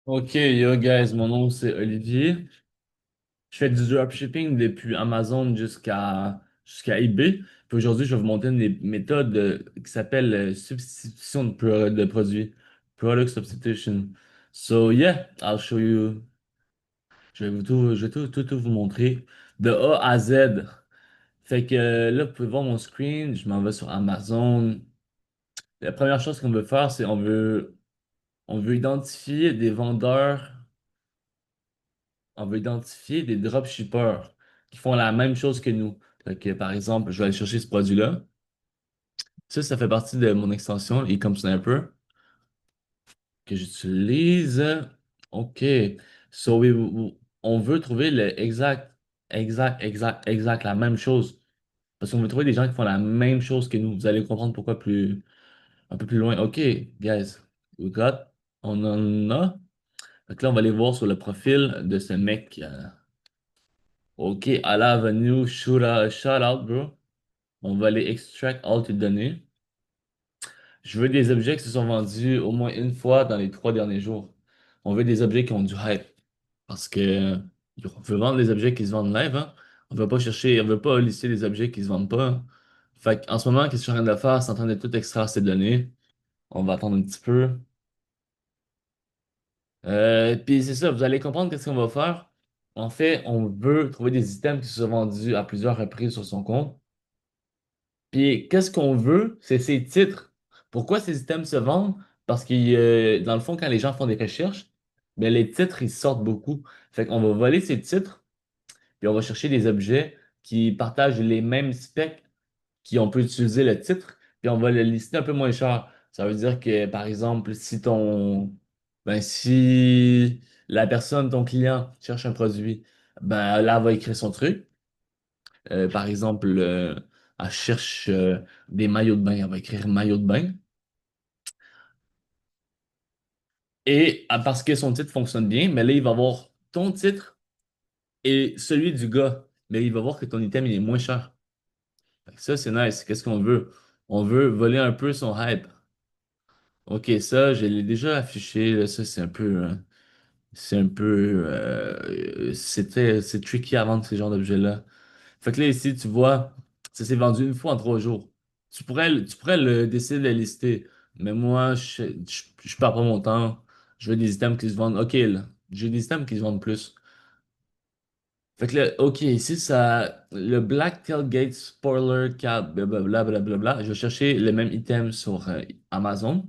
Ok, yo guys, mon nom c'est Olivier. Je fais du dropshipping depuis Amazon jusqu'à eBay. Puis aujourd'hui, je vais vous montrer une méthode qui s'appelle substitution de produits. Product substitution. So yeah, I'll show you. Je vais tout vous montrer de A à Z. Fait que là, vous pouvez voir mon screen. Je m'en vais sur Amazon. La première chose qu'on veut faire, c'est on veut identifier des vendeurs. On veut identifier des dropshippers qui font la même chose que nous. Fait que, par exemple, je vais aller chercher ce produit-là. Ça fait partie de mon extension, Ecom Sniper, que j'utilise. OK. So, on veut trouver le exact, la même chose. Parce qu'on veut trouver des gens qui font la même chose que nous. Vous allez comprendre pourquoi un peu plus loin. OK, guys. We got. On en a. Donc là, on va aller voir sur le profil de ce mec. OK, à l'avenue, shout out, bro. On va aller extract all tes données. Je veux des objets qui se sont vendus au moins une fois dans les 3 derniers jours. On veut des objets qui ont du hype. Parce que on veut vendre des objets qui se vendent live, hein. On veut pas lister des objets qui se vendent pas, hein. Fait qu'en ce moment, qu'est-ce que je suis en train de faire? C'est en train de tout extraire ces données. On va attendre un petit peu. Puis c'est ça, vous allez comprendre qu'est-ce qu'on va faire. En fait, on veut trouver des items qui se sont vendus à plusieurs reprises sur son compte. Puis qu'est-ce qu'on veut? C'est ces titres. Pourquoi ces items se vendent? Parce que dans le fond, quand les gens font des recherches, ben, les titres, ils sortent beaucoup. Fait qu'on va voler ces titres, puis on va chercher des objets qui partagent les mêmes specs, qui on peut utiliser le titre, puis on va le lister un peu moins cher. Ça veut dire que, par exemple, si la personne, ton client, cherche un produit, ben là, elle va écrire son truc. Par exemple, elle cherche des maillots de bain, elle va écrire maillot de bain. Et parce que son titre fonctionne bien, mais là, il va voir ton titre et celui du gars. Mais il va voir que ton item, il est moins cher. Fait que ça, c'est nice. Qu'est-ce qu'on veut? On veut voler un peu son hype. Ok, ça, je l'ai déjà affiché. Là, ça, c'est tricky à vendre ce genre d'objets-là. Fait que là, ici, tu vois, ça s'est vendu une fois en 3 jours. Tu pourrais décider de le lister. Mais moi, je perds pas mon temps. Je veux des items qui se vendent. OK, là. J'ai des items qui se vendent plus. Fait que là, OK, ici, le Black Tailgate Spoiler Cab, blablabla, blablabla. Je vais chercher le même item sur Amazon.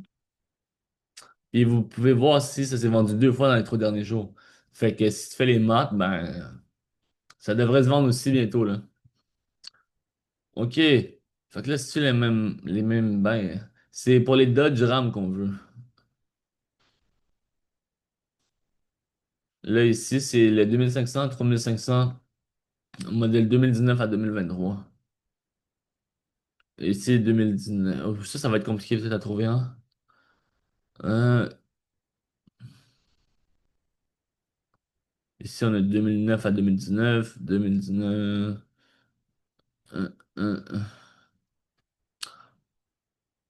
Et vous pouvez voir si ça s'est vendu 2 fois dans les 3 derniers jours. Fait que si tu fais les maths, ben, ça devrait se vendre aussi bientôt, là. OK. Fait que là, c'est ben, c'est pour les Dodge Ram qu'on veut. Là, ici, c'est le 2500, 3500, modèle 2019 à 2023. Et ici, 2019. Oh, ça va être compliqué peut-être à trouver, hein. Euh, Ici, on a 2009 à 2019, 2019, euh, euh, euh,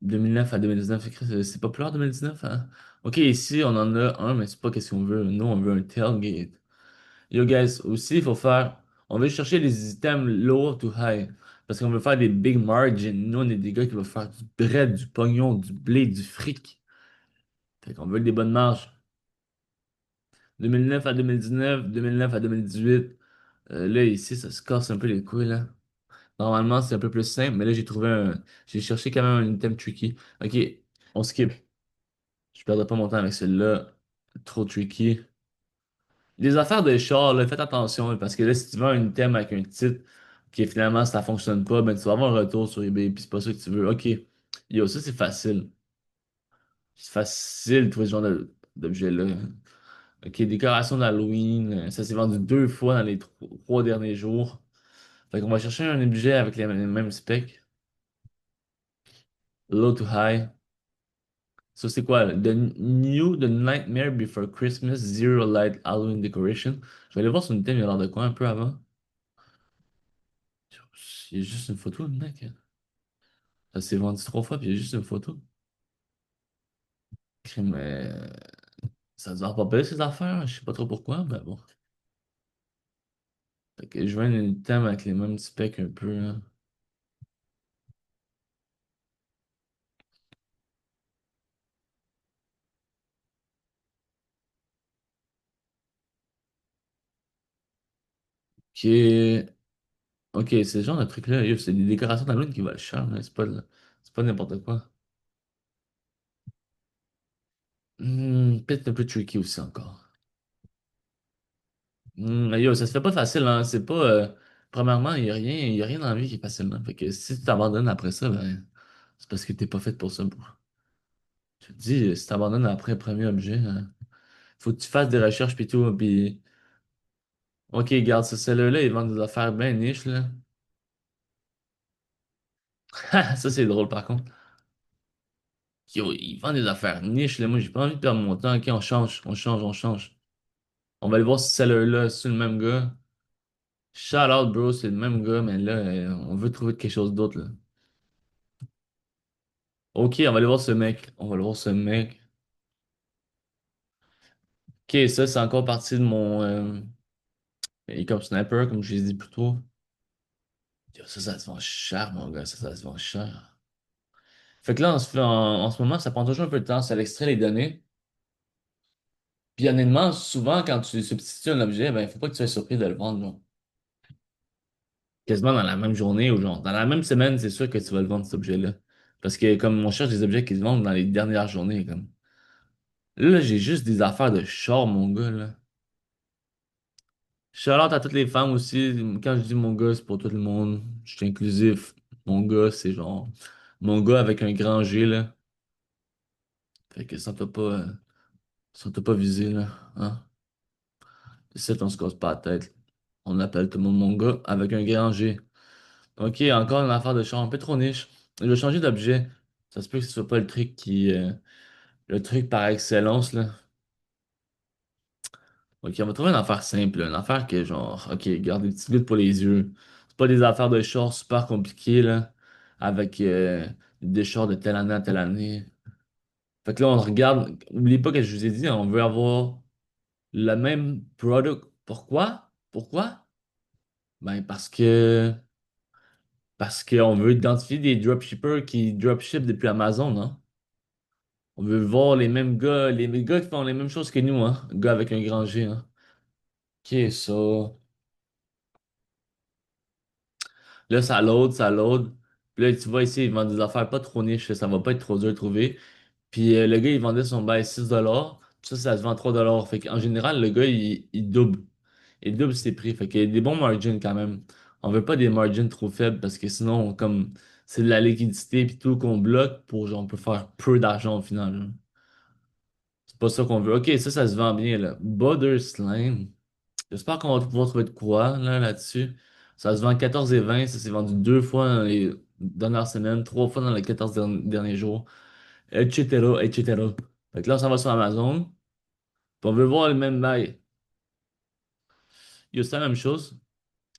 2009 à 2019. C'est populaire 2019, hein? OK, ici, on en a un, mais c'est pas qu'est-ce qu'on veut. Nous, on veut un tailgate. Yo guys, aussi, on veut chercher des items low to high. Parce qu'on veut faire des big margins. Nous, on est des gars qui veulent faire du bread, du pognon, du blé, du fric. Fait qu'on veut des bonnes marges. 2009 à 2019, 2009 à 2018. Là, ici, ça se casse un peu les couilles, là. Normalement, c'est un peu plus simple, mais là, j'ai cherché quand même un item tricky. Ok, on skip. Je perdrai pas mon temps avec celui-là. Trop tricky. Les affaires de char, là, faites attention, parce que là, si tu veux un item avec un titre, qui finalement ça fonctionne pas, ben tu vas avoir un retour sur eBay, puis c'est pas ça que tu veux. Ok. Yo, ça c'est facile. C'est facile de trouver ce genre d'objet-là. Ok, décoration d'Halloween, ça s'est vendu 2 fois dans les 3 derniers jours. Fait qu'on va chercher un objet avec les mêmes specs. Low to high. Ça c'est quoi? The Nightmare Before Christmas Zero Light Halloween Decoration. Je vais aller voir son item, il a l'air de quoi un peu avant. Il y a juste une photo, le mec. Ça s'est vendu 3 fois, puis il y a juste une photo. Crime, ça se vend pas bien ces affaires, je sais pas trop pourquoi, mais bon. Fait que je veux un item avec les mêmes specs un peu, là. Ok, ok, c'est ce genre de truc-là, yo, c'est des décorations dans qui valent cher, là. C'est pas n'importe quoi. Peut-être un peu tricky aussi encore. Mais yo, ça se fait pas facile, hein. C'est pas. Premièrement, il y a rien dans la vie qui est facile, hein. Fait que si tu t'abandonnes après ça, ben, c'est parce que t'es pas fait pour ça, bro. Je te dis, si t'abandonnes après le premier objet, faut que tu fasses des recherches pis tout, pis. Ok, regarde, ce seller-là, ils vendent des affaires bien niches, là. Ça, c'est drôle, par contre. Yo, ils vendent des affaires niches, là. Moi, j'ai pas envie de perdre mon temps. Ok, on change, on change, on change. On va aller voir ce seller-là, c'est le même gars. Shout out, bro, c'est le même gars, mais là, on veut trouver quelque chose d'autre, là. Ok, on va aller voir ce mec. On va aller voir ce mec. Ok, ça, c'est encore partie de mon comme sniper, comme je l'ai dit plus tôt. Yo, ça se vend cher, mon gars. Ça se vend cher. Fait que là, en ce moment, ça prend toujours un peu de temps. Ça l'extrait les données. Puis honnêtement, souvent, quand tu substitues un objet, ben, il faut pas que tu sois surpris de le vendre, genre. Quasiment dans la même journée ou genre, dans la même semaine, c'est sûr que tu vas le vendre, cet objet-là. Parce que comme on cherche des objets qui se vendent dans les dernières journées, comme. Là, j'ai juste des affaires de char, mon gars, là. Shout-out à toutes les femmes aussi. Quand je dis mon gars, c'est pour tout le monde. Je suis inclusif. Mon gars, c'est genre mon gars avec un grand G, là. Fait que ça t'a pas visé, là. Hein? C'est on se casse pas la tête. On appelle tout le monde mon gars avec un grand G. Ok, encore une affaire de char un peu trop niche. Je vais changer d'objet. Ça se peut que ce soit pas le truc par excellence, là. Ok, on va trouver une affaire simple, une affaire que genre, ok, garde des petites gouttes pour les yeux. C'est pas des affaires de short super compliquées, là, avec des shorts de telle année à telle année. Fait que là, on regarde, n'oubliez pas que je vous ai dit, on veut avoir le même product. Pourquoi? Pourquoi? Ben, parce qu'on veut identifier des dropshippers qui dropship depuis Amazon, hein. On veut voir les mêmes gars qui font les mêmes choses que nous, hein. Gars avec un grand G, hein. Ok, ça. Là, ça load, ça load. Puis là, tu vois ici, ils vendent des affaires pas trop niches, ça va pas être trop dur de trouver. Puis le gars, il vendait son bail 6 $. Puis ça se vend 3 $. Fait qu'en général, le gars, il double. Il double ses prix. Fait qu'il y a des bons margins quand même. On veut pas des margins trop faibles parce que sinon, comme c'est de la liquidité puis tout qu'on bloque pour genre, on peut faire peu d'argent au final, hein. C'est pas ça qu'on veut. Ok, ça se vend bien, là. Butter Slime. J'espère qu'on va pouvoir trouver de quoi là-dessus. Ça se vend 14,20. Ça s'est vendu 2 fois dans les dernières semaines, 3 fois dans les 14 derniers jours, etc., etc. Fait que là, ça va sur Amazon. Puis on veut voir le même bail. Il y a ça la même chose.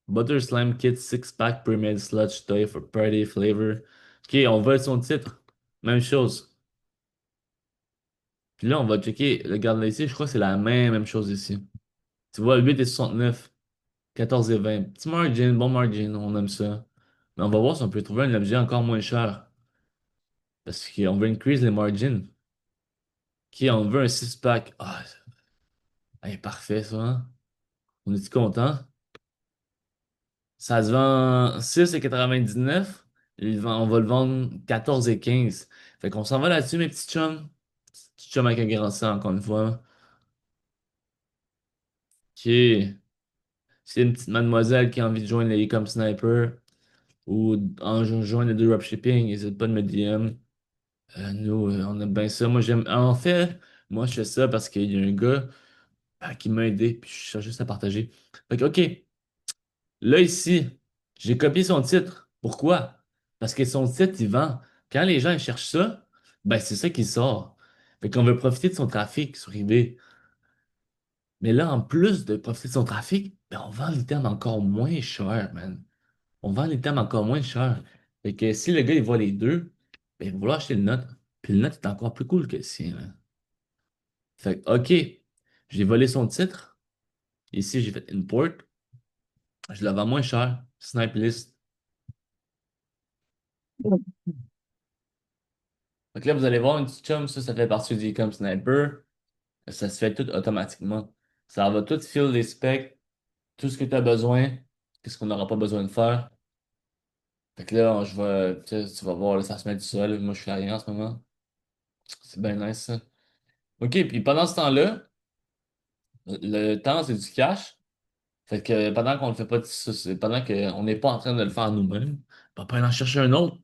Butter Slime Kit 6-pack Pre-made Sludge Toy for Party Flavor. Ok, on veut son titre. Même chose. Puis là, on va checker. Regarde là ici, je crois que c'est la même chose ici. Tu vois, 8,69. 14,20. Petit margin, bon margin, on aime ça. Mais on va voir si on peut trouver un objet encore moins cher. Parce qu'on veut increase les margins. Ok, on veut un 6-pack. Ah, parfait ça, hein? On est-tu content? Ça se vend 6,99. On va le vendre 14,15. Fait qu'on s'en va là-dessus, mes petits chums. Petit chum avec un grand sang, encore une fois. Ok. C'est une petite mademoiselle qui a envie de joindre les comme sniper ou joindre le dropshipping, n'hésite pas de me DM. Nous, on aime bien ça. Moi, j'aime. En fait, moi, je fais ça parce qu'il y a un gars qui m'a aidé, puis je cherche juste à partager. Fait que, OK, là, ici, j'ai copié son titre. Pourquoi? Parce que son titre, il vend. Quand les gens ils cherchent ça, ben, c'est ça qui sort. Fait qu'on veut profiter de son trafic sur eBay. Mais là, en plus de profiter de son trafic, ben, on vend l'items encore moins cher, man. On vend l'items encore moins cher. Fait que si le gars, il voit les deux, ben, il va vouloir acheter le nôtre. Puis le nôtre est encore plus cool que le sien, là. Fait que, OK. J'ai volé son titre. Ici, j'ai fait import. Je la vends moins cher. Snipe list. Donc là, vous allez voir une petite chum, ça fait partie du Ecom Sniper. Ça se fait tout automatiquement. Ça va tout filer les specs, tout ce que tu as besoin, qu'est-ce qu'on n'aura pas besoin de faire. Fait que là, je vais, tu vas voir, là, ça se met tout seul. Moi, je fais rien en ce moment. C'est bien nice, ça. OK, puis pendant ce temps-là, le temps, c'est du cash. Fait que pendant qu'on le fait pas, pendant qu'on n'est pas en train de le faire nous-mêmes, on va pas aller en chercher un autre.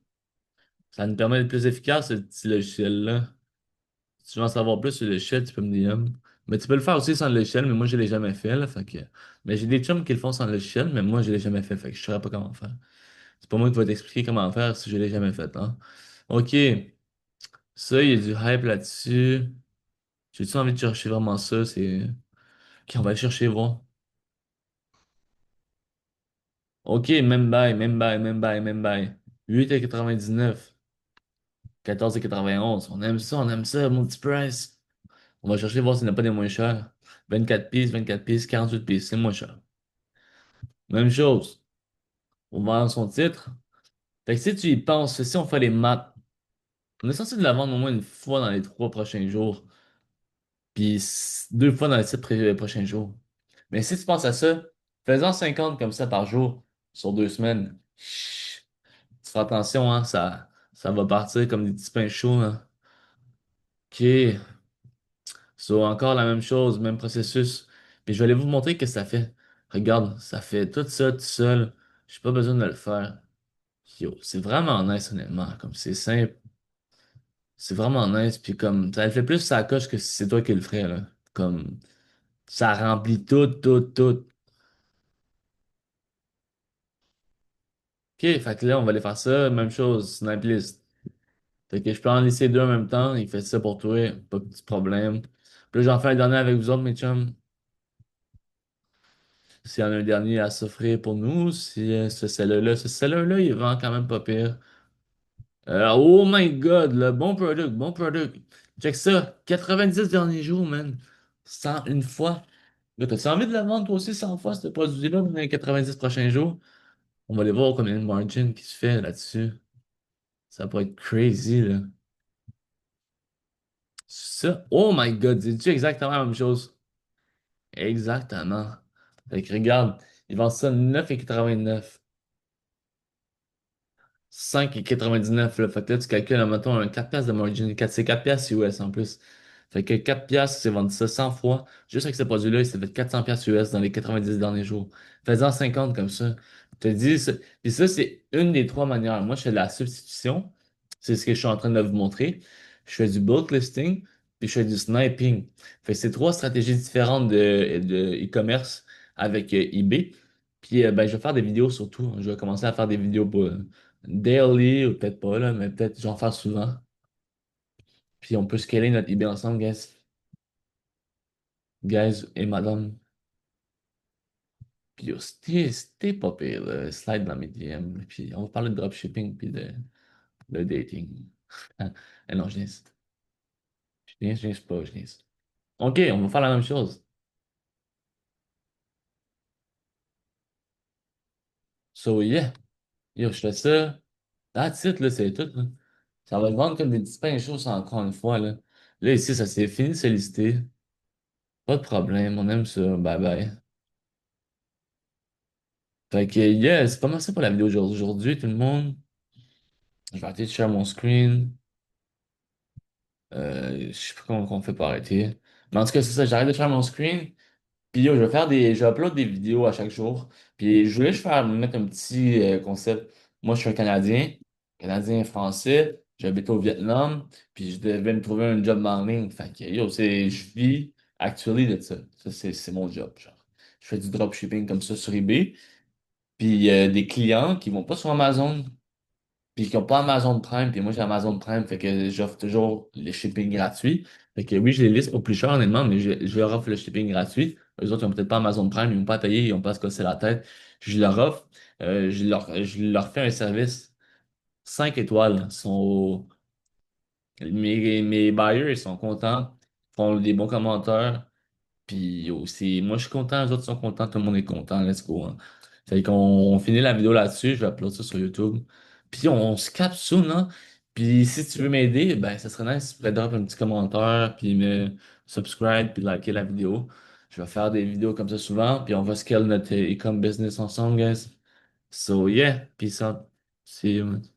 Ça nous permet d'être plus efficace, ce petit logiciel-là. Si tu veux en savoir plus sur le logiciel, tu peux me DM. Mais tu peux le faire aussi sans le logiciel, mais moi, je l'ai jamais fait, là. Fait que... Mais j'ai des chums qui le font sans le logiciel, mais moi, je l'ai jamais fait. Fait que je saurais pas comment faire. C'est pas moi qui va t'expliquer comment faire si je l'ai jamais fait, hein. OK. Ça, il y a du hype là-dessus. J'ai-tu envie de chercher vraiment ça? C'est. OK, on va le chercher, voir. OK, même bail, même bail, même bail, même bail. 8,99. 14,91. On aime ça, mon petit price. On va chercher voir s'il n'y en a pas des moins chers. 24 pièces, 48 pièces, c'est moins cher. Même chose. On vend son titre. Fait que si tu y penses, si on fait les maths, on est censé de la vendre au moins une fois dans les 3 prochains jours, puis deux fois dans les 7 prochains jours. Mais si tu penses à ça, faisant 50 comme ça par jour sur 2 semaines, tu fais attention, hein, ça va partir comme des petits pains chauds, hein. OK. So, encore la même chose, même processus. Puis je vais aller vous montrer ce que ça fait. Regarde, ça fait tout ça tout seul. J'ai pas besoin de le faire. Yo, c'est vraiment nice, honnêtement. Comme c'est simple, c'est vraiment nice. Puis comme, ça le fait plus ça coche que si c'est toi qui le ferais, là. Comme, ça remplit tout, tout, tout. OK, fait que là, on va aller faire ça. Même chose, snipe list. Fait que je peux en laisser deux en même temps. Il fait ça pour toi, pas de petit problème. Puis là, j'en fais un dernier avec vous autres, mes chums. S'il y en a un dernier à s'offrir pour nous, si ce seller-là, il vend quand même pas pire. Oh my God, le bon product, bon product. Check ça, 90 derniers jours, man. 101 fois. Là, t'as-tu envie de la vendre toi aussi 100 fois, ce produit-là, dans les 90 prochains jours? On va aller voir combien de margin qui se fait là-dessus. Ça pourrait être crazy, là. Ça, oh my God, c'est-tu exactement la même chose? Exactement. Fait que regarde, ils vendent ça 9,89. 5,99 là. Fait que là, tu calcules, mettons, un 4 piastres de margin. C'est 4 piastres US en plus. Fait que 4 piastres, c'est vendu ça 100 fois. Juste avec ce produit-là, il s'est fait 400 piastres US dans les 90 derniers jours. Fais-en 50 comme ça. Je te dis, puis ça, c'est une des trois manières. Moi, je fais de la substitution. C'est ce que je suis en train de vous montrer. Je fais du bulk listing, puis je fais du sniping. Fait que c'est trois stratégies différentes de e-commerce avec eBay. Puis ben, je vais faire des vidéos surtout. Je vais commencer à faire des vidéos pour, daily, ou peut-être pas, là, mais peut-être j'en fais souvent. Puis on peut scaler notre eBay ensemble, guys. Guys et madame. Puis yo, c'était pas pire, là. Slide dans mes DM. Puis on va parler de dropshipping puis de dating. Ah, eh non, je niaise. Je niaise pas, je niaise. OK, on va faire la même chose. So yeah. Yo, je fais ça. That's it, là, c'est tout, là. Ça va le vendre comme des petits pains chauds encore une fois, là. Là, ici, ça s'est fini de se lister. Pas de problème, on aime ça. Bye bye. Fait que, yeah, c'est pas mal ça pour la vidéo aujourd'hui, tout le monde. Je vais arrêter de share mon screen. Je sais pas comment on fait pour arrêter. Mais en tout cas, c'est ça, j'arrête de faire mon screen. Puis yo, je vais upload des vidéos à chaque jour. Puis je voulais juste faire, mettre un petit concept. Moi, je suis un Canadien, Canadien français. J'habite au Vietnam. Puis je devais me trouver un job en ligne. Fait que yo, je vis actually de ça. Ça, c'est mon job, genre. Je fais du dropshipping comme ça sur eBay. Puis il y a des clients qui vont pas sur Amazon, puis qui n'ont pas Amazon Prime, puis moi j'ai Amazon Prime, fait que j'offre toujours le shipping gratuit. Fait que oui, je les liste pour plus cher honnêtement, mais je leur offre le shipping gratuit. Eux autres, ils n'ont peut-être pas Amazon Prime, ils n'ont pas payé, ils n'ont pas à se casser la tête. Je leur offre, je leur fais un service 5 étoiles. Mes buyers, ils sont contents, font des bons commentaires. Puis aussi, moi je suis content, les autres sont contents, tout le monde est content, let's go, hein. Fait qu'on on finit la vidéo là-dessus, je vais uploader ça sur YouTube. Puis on se capte soon, hein. Puis si tu veux m'aider, ben ça serait nice si tu pourrais drop un petit commentaire, puis me subscribe, puis liker la vidéo. Je vais faire des vidéos comme ça souvent, puis on va scale notre e-com business ensemble, guys. So yeah, peace out. See you, man.